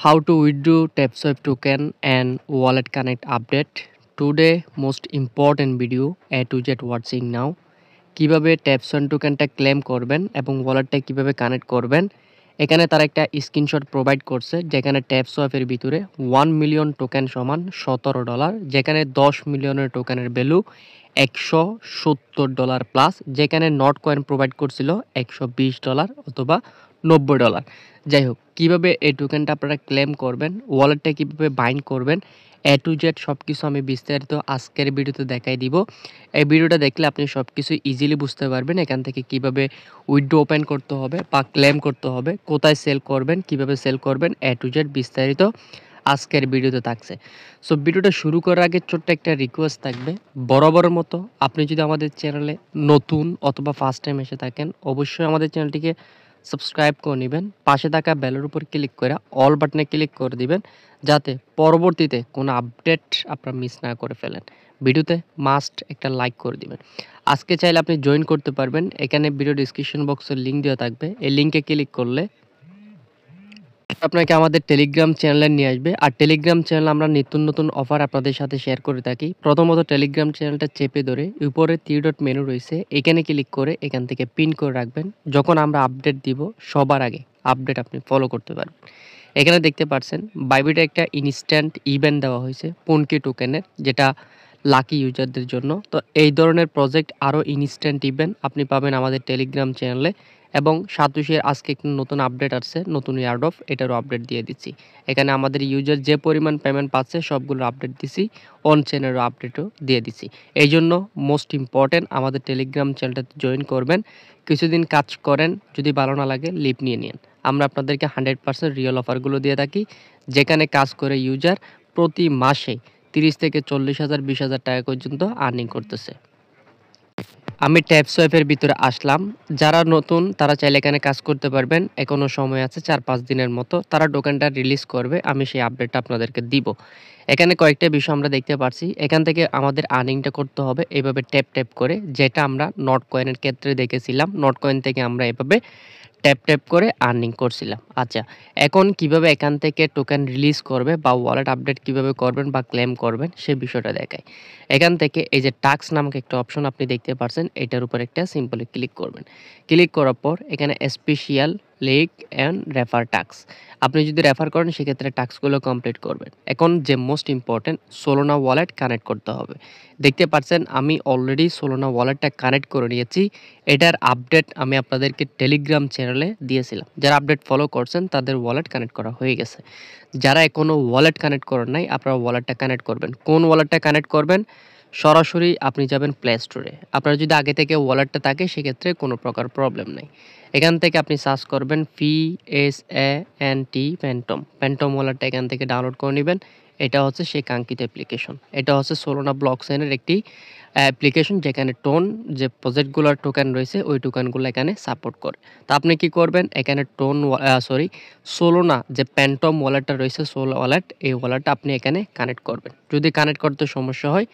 How to withdraw TapSwipe token and wallet connect update. Today most important video A to Z watching now. কিভাবে TapSwipe টোকেনটা claim করবেন এবং ওয়ালেটটা কিভাবে connect করবেন। এখানে তারা একটা স্ক্রিনশট প্রোভাইড করছে যেখানে TapSwipe এর ভিতরে 1 মিলিয়ন টোকেন সমান $17, যেখানে 10 মিলিয়নের টোকেনের ভ্যালু $170 প্লাস, যেখানে নট কয়েন প্রোভাইড করছিল $120 অথবা $90। যাই হোক, কিভাবে এই টোকেনটা আপনারা ক্লেম করবেন, ওয়ালেটটা কিভাবে বাইন্ড করবেন, A to Z সব কিছু আমি বিস্তারিত আজকের ভিডিওতে দেখাই দিব। এই ভিডিওটা দেখলে আপনি সব কিছু ইজিলি বুঝতে পারবেন এখান থেকে কিভাবে উইথড্র ওপেন করতে হবে বা ক্লেম করতে হবে, কোথায় সেল করবেন, কিভাবে সেল করবেন, A to Z বিস্তারিত আজকের ভিডিওতে থাকছে। সো ভিডিওটা শুরু করার আগে ছোট্ট একটা রিকোয়েস্ট থাকবে, বরাবরের মতো আপনি যদি আমাদের চ্যানেলে নতুন অথবা ফার্স্ট টাইম এসে থাকেন অবশ্যই আমাদের চ্যানেলটিকে সাবস্ক্রাইব করে নেবেন, পাশে থাকা বেলের উপর ক্লিক করে অল বাটনে ক্লিক করে দিবেন যাতে পরবর্তীতে কোনো আপডেট আপনারা মিস না করে ফেলেন। ভিডিওতে মাস্ট একটা লাইক করে দিবেন। আজকে চাইলে আপনি জয়েন করতে পারবেন, এখানে ভিডিও ডিসক্রিপশন বক্সের লিঙ্ক দেওয়া থাকবে, এই লিঙ্কে ক্লিক করলে আপনাকে আমাদের টেলিগ্রাম চ্যানেলে নিয়ে আসবে। আর টেলিগ্রাম চ্যানেলে আমরা নিত্য নতুন অফার আপনাদের সাথে শেয়ার করে থাকি। প্রথমত টেলিগ্রাম চ্যানেলটা চেপে ধরে উপরে 3 ডট মেনু রয়েছে, এখানে ক্লিক করে এখান থেকে পিন করে রাখবেন। যখন আমরা আপডেট দিব সবার আগে আপডেট আপনি ফলো করতে পারবেন। এখানে দেখতে পাচ্ছেন বাইবিটে একটা ইনস্ট্যান্ট ইভেন্ট দেওয়া হয়েছে পনকি টোকেনের, যেটা লাকি ইউজারদের জন্য। তো এই ধরনের প্রজেক্ট আরও ইনস্ট্যান্ট ইভেন্ট আপনি পাবেন আমাদের টেলিগ্রাম চ্যানেলে। এবং সাতোশির আজকে একটু নতুন আপডেট আসছে, নতুন ইয়ার্ড অফ, এটারও আপডেট দিয়ে দিচ্ছি। এখানে আমাদের ইউজার যে পরিমাণ পেমেন্ট পাচ্ছে সবগুলো আপডেট দিছি, অন চেনেরও আপডেটও দিয়ে দিচ্ছি। এই জন্য মোস্ট ইম্পর্টেন্ট আমাদের টেলিগ্রাম চ্যানেলটাতে জয়েন করবেন। কিছুদিন কাজ করেন, যদি ভালো না লাগে লিভ নিয়ে নিন। আমরা আপনাদেরকে 100% রিয়েল অফারগুলো দিয়ে থাকি, যেখানে কাজ করে ইউজার প্রতি মাসে 30 থেকে 40,000 20,000 টাকা পর্যন্ত আর্নিং করতেছে। আমি TapSwipe-এর ভিতরে আসলাম। যারা নতুন তারা চাইলে এখানে কাজ করতে পারবেন। এখনো সময় আছে 4-5 দিনের মতো। তারা টোকেনটা রিলিজ করবে, আমি সেই আপডেটটা আপনাদেরকে দিব। এখানে কয়েকটা বিষয় আমরা দেখতে পাচ্ছি। এখান থেকে আমাদের আর্নিংটা করতে হবে এভাবে ট্যাপ করে, যেটা আমরা নট কয়েনের ক্ষেত্রে দেখেছিলাম। নট কয়েন থেকে আমরা এভাবে ট্যাপ করে আর্নিং করছিলাম। আচ্ছা, এখন কিভাবে এখান থেকে টোকেন রিলিজ করবে বা ওয়ালেট আপডেট কিভাবে করবেন বা ক্লেম করবেন সেই বিষয়টা দেখাই। এখান থেকে এই যে টাস্ক নামক একটা অপশন আপনি দেখতে পাচ্ছেন, এটার উপর একটা সিম্পলি ক্লিক করবেন। ক্লিক করার পর এখানে special leak and refer task, আপনি যদি রেফার করেন সেক্ষেত্রে টাস্কগুলো কমপ্লিট করবেন। এখন যে মোস্ট ইম্পর্টেন্ট সোলোনা ওয়ালেট কানেক্ট করতে হবে। দেখতে পাচ্ছেন আমি অলরেডি সোলোনা ওয়ালেটটা কানেক্ট করে নিয়েছি। এটার আপডেট আমি আপনাদেরকে টেলিগ্রাম চ্যানেলে দিয়েছিলাম। যারা আপডেট ফলো করছেন তাদের ওয়ালেট কানেক্ট করা হয়ে গেছে। যারা এখনও ওয়ালেট কানেক্ট করেন নাই আপনারা ওয়ালেটটা কানেক্ট করবেন। কোন ওয়ালেটটা কানেক্ট করবেন? সরাসরি আপনি যাবেন প্লে স্টোরে। আপনার যদি আগে থেকে ওয়ালেটটা থাকে সেক্ষেত্রে কোনো প্রকার প্রবলেম নেই। এখান থেকে আপনি সার্চ করবেন PSANT প্যান্টম ওয়ালেটটা এখান থেকে ডাউনলোড করে নেবেন। এটা হচ্ছে সেই কাঙ্ক্ষিত অ্যাপ্লিকেশন। এটা হচ্ছে সোলোনা ব্লকচেইনের একটি অ্যাপ্লিকেশন, যেখানে যে প্রজেক্টগুলোর টোকেন রয়েছে ওই টোকেনগুলো এখানে সাপোর্ট করে। তো আপনি কি করবেন, এখানে সোলোনা যে প্যান্টম ওয়ালেটটা রয়েছে, সোল ওয়ালেট, এই ওয়ালেটটা আপনি এখানে কানেক্ট করবেন। যদি কানেক্ট করতে সমস্যা হয়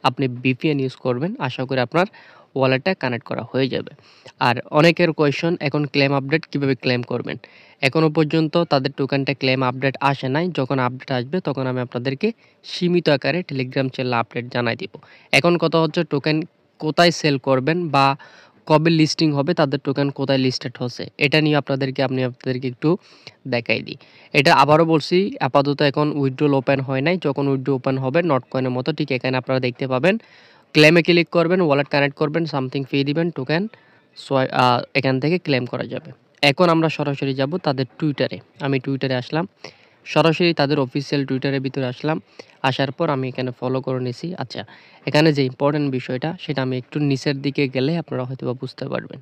আপনি VPN ইউজ করবেন, আশা করি আপনার ওয়ালেটটা কানেক্ট করা হয়ে যাবে। আর অনেকের কোয়েশন, এখন ক্লেম আপডেট কিভাবে ক্লেম করবেন। এখনও পর্যন্ত তাদের টোকেনটা ক্লেম আপডেট আসে নাই। যখন আপডেট আসবে তখন আমি আপনাদেরকে সীমিত আকারে টেলিগ্রাম চ্যানেলে আপডেট জানাই দিব। এখন কথা হচ্ছে টোকেন কোথায় সেল করবেন বা কবে লিস্টিং হবে, তাদের টোকেন কোথায় লিস্টেড হচ্ছে, এটা নিয়ে আমি আপনাদেরকে একটু দেখাই দিই। এটা আবারও বলছি, আপাতত এখন উইথড্রল ওপেন হয় নাই। যখন উইথড্র ওপেন হবে নট কয়েনের মতো ঠিক এখানে আপনারা দেখতে পাবেন। ক্লেমে ক্লিক করবেন, ওয়ালেট কানেক্ট করবেন, সামথিং ফি দিবেন, টোকেন এখান থেকে ক্লেম করা যাবে। এখন আমরা সরাসরি যাব তাদের টুইটারে। আমি টুইটারে আসলাম, সরাসরি তাদের অফিসিয়াল টুইটারের ভিতরে আসলাম। আসার পর আমি এখানে ফলো করে নিছি। আচ্ছা, এখানে যে ইম্পর্টেন্ট বিষয়টা সেটা আমি একটু নিচের দিকে গেলে আপনারা হয়তোবা বুঝতে পারবেন।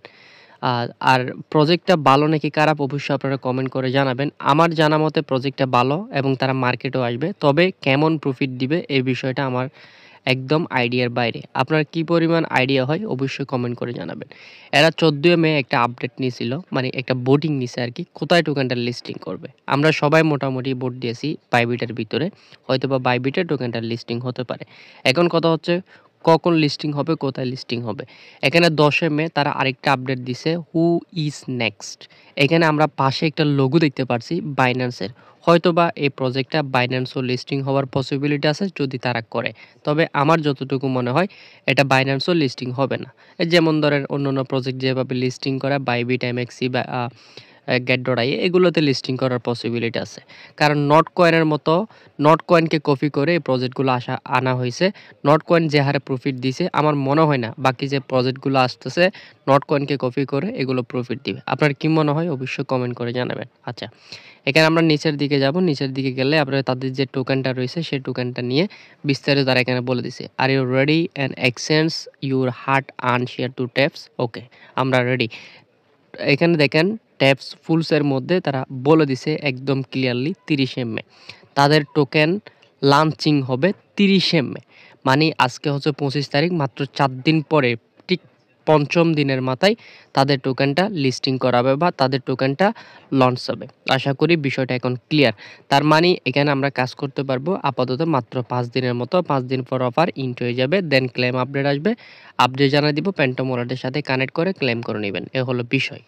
আর প্রজেক্টটা ভালো নাকি খারাপ অবশ্যই আপনারা কমেন্ট করে জানাবেন। আমার জানা মতে প্রজেক্টটা ভালো এবং তারা মার্কেটেও আসবে। তবে কেমন প্রফিট দিবে এই বিষয়টা আমার একদম আইডিয়ার বাইরে। আপনার কি পরিমাণ আইডিয়া হয় অবশ্যই কমেন্ট করে জানাবেন। এরা 14 মে একটা আপডেট নিয়েছিল, মানে একটা ভোটিং নিছে আরকি, কোথায় টোকেনটা লিস্টিং করবে। আমরা সবাই মোটামুটি ভোট দিয়েছি বাইবিটের ভিতরে, হয়তোবা বাইবিটের টোকেনটা লিস্টিং হতে পারে। এখন কথা হচ্ছে কখন লিস্টিং হবে, কোথায় লিস্টিং হবে। এখানে 10 মে তারা আরেকটা আপডেট দিছে, হু ইজ নেক্সট। এখানে আমরা পাশে একটা লোগো দেখতে পারছি বাইন্যান্সের। হয়তোবা এই প্রজেক্টটা বাইন্যান্সও লিস্টিং হওয়ার পসিবিলিটি আছে যদি তারা করে। তবে আমার যতটুকু মনে হয় এটা বাইন্যান্সও লিস্টিং হবে না। যেমন ধরেন অন্যান্য প্রজেক্ট যেভাবে লিস্টিং করা বাইবিট, এমএক্সি বা get.ai এগুলোতে লিস্টিং করার পসিবিলিটি আছে। কারণ নট কয়েনের মতো নট কয়েনকে কপি করে এই প্রজেক্টগুলো আনা হয়েছে। নট কয়েন যে হারে প্রফিট দিছে আমার মনে হয় না বাকি যে প্রজেক্টগুলো আসতেছে নট কয়েনকে কপি করে এগুলো প্রফিট দিবে। আপনার কি মনে হয় অবশ্যই কমেন্ট করে জানাবেন। আচ্ছা, এখানে আমরা নিচের দিকে যাব। নিচের দিকে গেলে আপনারা তাদের যে টোকেনটা রয়েছে সেই টোকেনটা নিয়ে বিস্তারিত তারা এখানে বলে দিছে। Are you ready and exchange your heart earn share two taps. ওকে, আমরা রেডি। এখানে দেখেন ট্যাপস ফুলসের মধ্যে তারা বলে দিছে একদম ক্লিয়ারলি 30 মে তাদের টোকেন লঞ্চিং হবে 30 মে। মানে আজকে হচ্ছে 25 তারিখ, মাত্র 4 দিন পরে ঠিক পঞ্চম দিনের মাথায় তাদের টোকেনটা লিস্টিং করাবে বা তাদের টোকেনটা লঞ্চ হবে। আশা করি বিষয়টা এখন ক্লিয়ার। তার মানে এখানে আমরা কাজ করতে পারবো আপাতত মাত্র 5 দিনের মতো। 5 দিন পর অফার ইন্ট হয়ে যাবে, দেন ক্লেম আপডেট আসবে। আপডেট জানিয়ে দিব, প্যান্টম ওয়ালেটের সাথে কানেক্ট করে ক্লেম করে নেবেন। এ হলো বিষয়।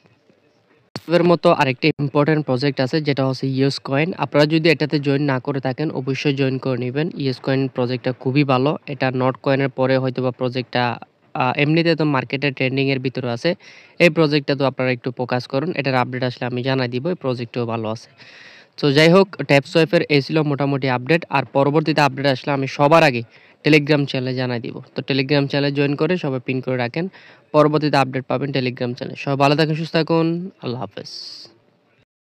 এর মতো আরেকটা ইম্পর্টেন্ট প্রজেক্ট আছে যেটা হচ্ছে ইয়েস কয়েন। আপনারা যদি এটাতে জয়েন না করে থাকেন অবশ্যই জয়েন করে নেবেন। ইয়েস কয়েন প্রজেক্টটা খুবই ভালো। এটা নট কয়েনের পরে হয়তোবা প্রজেক্টটা এমনিতে তো মার্কেটে ট্রেন্ডিং এর ভিতরে আছে। এই প্রজেক্টটা তো আপনারা একটু ফোকাস করুন। এটার আপডেট আসলে আমি জানাই দিব। এই প্রজেক্টটাও ভালো আছে। তো যাই হোক, ট্যাপসোয়াইপের এই ছিল মোটামুটি আপডেট। আর পরবর্তীতে আপডেট আসলে আমি সবার আগে টেলিগ্রাম চ্যানেলে জানাই দিব। তো টেলিগ্রাম চ্যানেলে জয়েন করে সবাই পিন করে রাখেন। পরবর্তীতে আপডেট পাবেন টেলিগ্রাম চ্যানেলে। সবাই ভালো থাকুন, সুস্থ থাকুন। আল্লাহ হাফেজ।